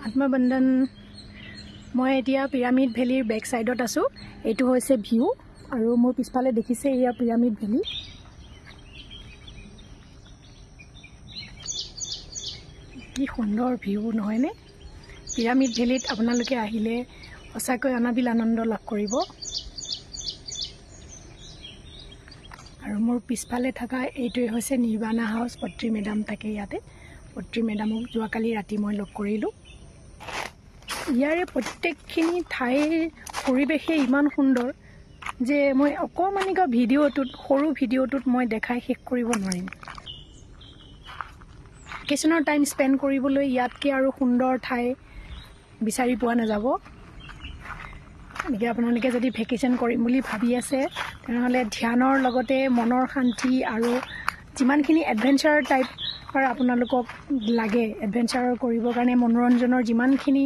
মহাত্মা বন্দন মই এতিয়া pyramid ভেলীৰ back সাইডত আছো। এটো হৈছে ভিউ আৰু মোৰ পিছফালে দেখিছে এয়া পিৰামিড ভেলী। কি সুন্দৰ ভিউ নহয় নে? পিৰামিড ভেলীত আপোনালোকে আহিলে সঁচাকৈ অনাবিল আনন্দ লাভ কৰিব। আৰু মোৰ পিছফালে থকা এইটোৱে হৈছে নিৰ্বাণা হাউচ। পত্ৰী মেডাম থাকে ইয়াতে। পত্ৰী মেডামক যোৱাকালি ৰাতি মই লগ কৰিলোঁ। ইয়াৰে প্ৰত্যেকখিনি ঠাইৰ পৰিৱেশে ইমান সুন্দৰ যে মই অকণমানিকা ভিডিঅ'টোত সৰু ভিডিঅ'টোত মই দেখাই শেষ কৰিব নোৱাৰিম। ভেকেশ্যনৰ টাইম স্পেণ্ড কৰিবলৈ ইয়াতকৈ আৰু সুন্দৰ ঠাই বিচাৰি পোৱা নাযাব। গতিকে আপোনালোকে যদি ভেকেশ্যন কৰিম বুলি ভাবি আছে তেনেহ'লে ধ্যানৰ লগতে মনৰ শান্তি আৰু যিমানখিনি এডভেঞ্চাৰ টাইপৰ আপোনালোকক লাগে, এডভেঞ্চাৰ কৰিবৰ কাৰণে মনোৰঞ্জনৰ যিমানখিনি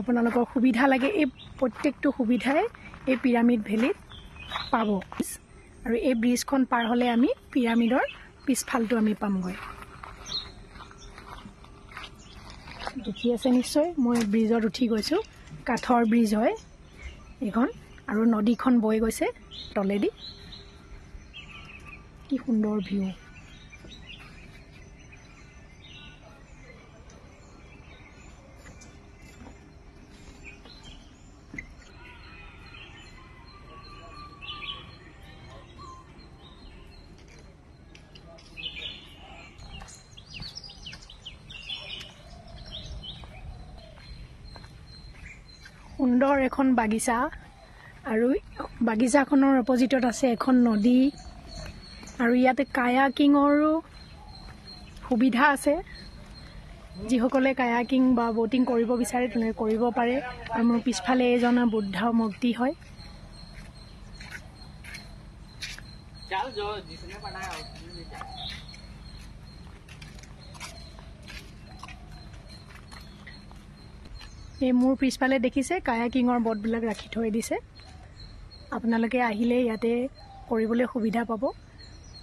আপোনালোকৰ সুবিধা লাগে, এই প্ৰত্যেকটো সুবিধাই এই পিৰামিড ভেলীত পাব। আৰু এই ব্ৰিজখন পাৰ হ'লে আমি পিৰামিডৰ পিছফালটো আমি পামগৈ। দেখি আছে নিশ্চয়, মই ব্ৰিজত উঠি গৈছোঁ। কাঠৰ ব্ৰিজ হয় এইখন আৰু নদীখন বৈ গৈছে তলেদি। কি সুন্দৰ ভিউ। সুন্দৰ এখন বাগিচা আৰু বাগিচাখনৰ অপজিটত আছে এখন নদী আৰু ইয়াতে কায়াকিঙৰো সুবিধা আছে। যিসকলে কায়াকিং বা ব'টিং কৰিব বিচাৰে তেনেকৈ কৰিব পাৰে। আৰু মোৰ পিছফালে এজন বুদ্ধ মূৰ্তি হয়। এই মোৰ পিছফালে দেখিছে কায়াকিঙৰ ব'টবিলাক ৰাখি থৈ দিছে। আপোনালোকে আহিলে ইয়াতে কৰিবলৈ সুবিধা পাব।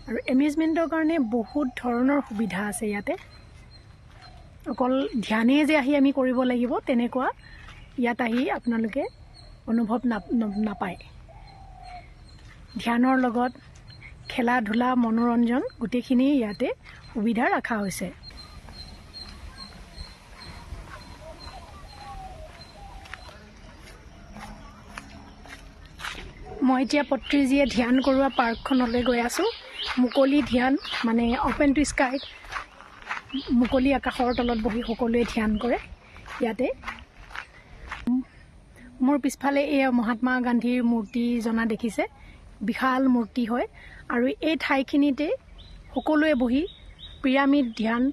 আৰু এমিউজমেণ্টৰ কাৰণে বহুত ধৰণৰ সুবিধা আছে ইয়াতে। অকল ধ্যানেই যে আহি আমি কৰিব লাগিব তেনেকুৱা ইয়াত আহি আপোনালোকে অনুভৱ নাপায়। ধ্যানৰ লগত খেলা ধূলা মনোৰঞ্জন গোটেইখিনি ইয়াতে সুবিধা ৰখা হৈছে। মই এতিয়া পত্ৰীজীয়ে ধ্যান কৰোৱা পাৰ্কখনলৈ গৈ আছোঁ। মুকলি ধ্যান মানে অ'পেন টু স্কাই, মুকলি আকাশৰ তলত বহি সকলোৱে ধ্যান কৰে ইয়াতে। মোৰ পিছফালে এয়া মহাত্মা গান্ধীৰ মূৰ্তি জনা দেখিছে। বিশাল মূৰ্তি হয় আৰু এই ঠাইখিনিতে সকলোৱে বহি পিৰামিড ধ্যান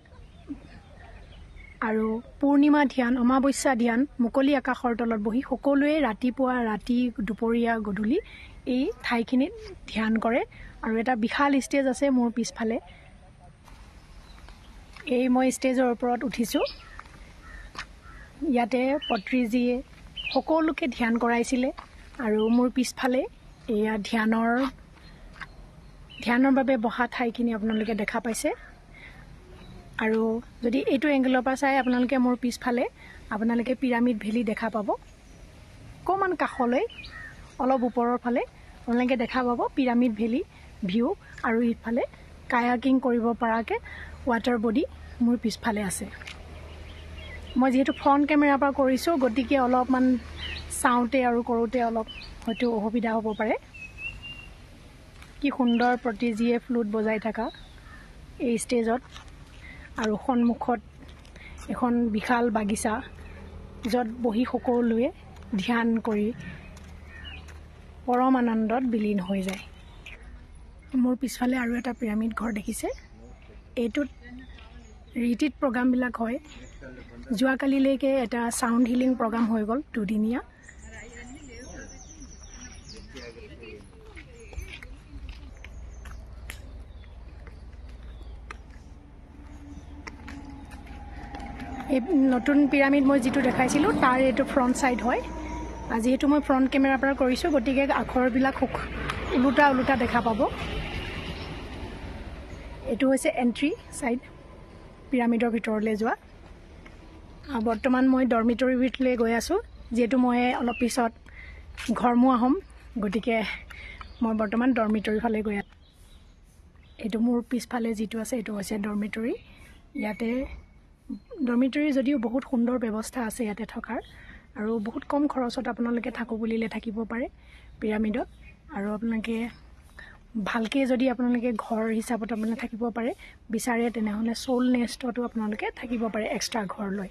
আৰু পূৰ্ণিমা ধ্যান, অমাৱস্যা ধ্যান মুকলি আকাশৰ তলত বহি সকলোৱে ৰাতিপুৱা, ৰাতি, দুপৰীয়া, গধূলি এই ঠাইখিনিত ধ্যান কৰে। আৰু এটা বিশাল ষ্টেজ আছে মোৰ পিছফালে। এই মই ষ্টেজৰ ওপৰত উঠিছোঁ। ইয়াতে পত্ৰীজীয়ে সকলোকে ধ্যান কৰাইছিলে। আৰু মোৰ পিছফালে এয়া ধ্যানৰ বাবে বহা ঠাইখিনি আপোনালোকে দেখা পাইছে। আৰু যদি এইটো এংগেলৰ পৰা চাই আপোনালোকে মোৰ পিছফালে আপোনালোকে পিৰামিড ভেলী দেখা পাব। অকণমান কাষলৈ অলপ ওপৰৰ ফালে আপোনালোকে দেখা পাব পিৰামিড ভেলী ভিউ। আৰু ইফালে কায়াকিং কৰিব পৰাকৈ ৱাটাৰ বডি মোৰ পিছফালে আছে। মই যিহেতু ফ্ৰণ্ট কেমেৰাৰ পৰা কৰিছোঁ গতিকে অলপমান চাওঁতে আৰু কৰোঁতে অলপ হয়তো অসুবিধা হ'ব পাৰে। কি সুন্দৰ পত্ৰীজীয়ে ফ্লুট বজাই থকা এই ষ্টেজত। আৰু সন্মুখত এখন বিশাল বাগিচা য'ত বহি সকলোৱে ধ্যান কৰি পৰম আনন্দত বিলীন হৈ যায়। মোৰ পিছফালে আৰু এটা পিৰামিড ঘৰ দেখিছে। এইটোত ৰিট্ৰিট প্ৰগ্ৰামবিলাক হয়। যোৱাকালিলৈকে এটা ছাউণ্ড হিলিং প্ৰগ্ৰাম হৈ গ'ল 2 দিনীয়া। এই নতুন পিৰামিড মই যিটো দেখাইছিলোঁ তাৰ এইটো ফ্ৰণ্ট ছাইড হয়। যিহেতু মই ফ্ৰণ্ট কেমেৰাৰ পৰা কৰিছোঁ গতিকে আখৰবিলাক ওলোটা দেখা পাব। এইটো হৈছে এণ্ট্ৰি ছাইড পিৰামিডৰ ভিতৰলৈ যোৱা। বৰ্তমান মই ডৰ্মিটৰীলৈ গৈ আছোঁ, যিহেতু মই অলপ পিছত ঘৰমুৱা হ'ম, গতিকে মই বৰ্তমান ডৰ্মিটৰীৰ ফালে গৈ আছোঁ। এইটো মোৰ পিছফালে যিটো আছে এইটো হৈছে ডৰ্মিটৰী। ইয়াতে ডৰ্মিটৰী যদিও বহুত সুন্দৰ ব্যৱস্থা আছে ইয়াতে থকাৰ, আৰু বহুত কম খৰচত আপোনালোকে থাকোঁ বুলিলে থাকিব পাৰে পিৰামিডত। আৰু আপোনালোকে ভালকৈ যদি আপোনালোকে ঘৰ হিচাপত আপোনালোকে থাকিব পাৰে বিচাৰে, তেনেহ'লে চ'ল নেষ্টতো আপোনালোকে থাকিব পাৰে এক্সট্ৰা ঘৰ লৈ।